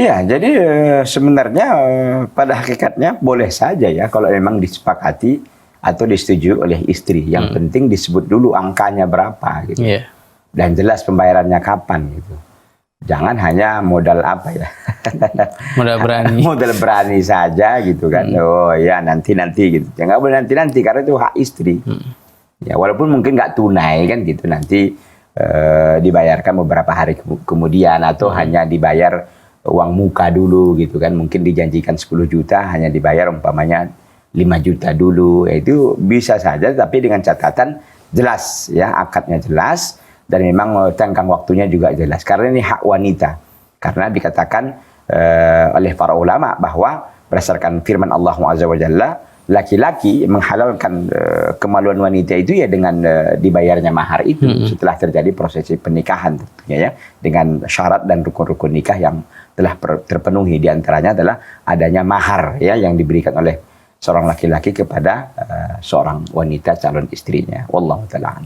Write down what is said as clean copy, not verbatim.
Ya, jadi sebenarnya pada hakikatnya boleh saja ya kalau memang disepakati atau disetujui oleh istri. Yang penting disebut dulu angkanya berapa gitu. Iya. Dan jelas pembayarannya kapan gitu. Jangan hanya modal apa ya. Modal berani. Modal berani saja gitu kan. Oh ya nanti gitu. Ya nggak boleh nanti karena itu hak istri. Ya walaupun mungkin nggak tunai kan gitu nanti dibayarkan beberapa hari kemudian atau hanya dibayar uang muka dulu gitu kan, mungkin dijanjikan 10 juta hanya dibayar umpamanya 5 juta dulu, ya itu bisa saja tapi dengan catatan jelas ya, akadnya jelas dan memang tenggang waktunya juga jelas karena ini hak wanita, karena dikatakan oleh para ulama bahwa berdasarkan firman Allah Azza wa Jalla, laki-laki menghalalkan kemaluan wanita itu ya dengan dibayarnya mahar itu setelah terjadi prosesi pernikahan tentunya ya, dengan syarat dan rukun-rukun nikah yang telah terpenuhi, diantaranya adalah adanya mahar ya yang diberikan oleh seorang laki-laki kepada seorang wanita calon istrinya. Wallahu ta'ala.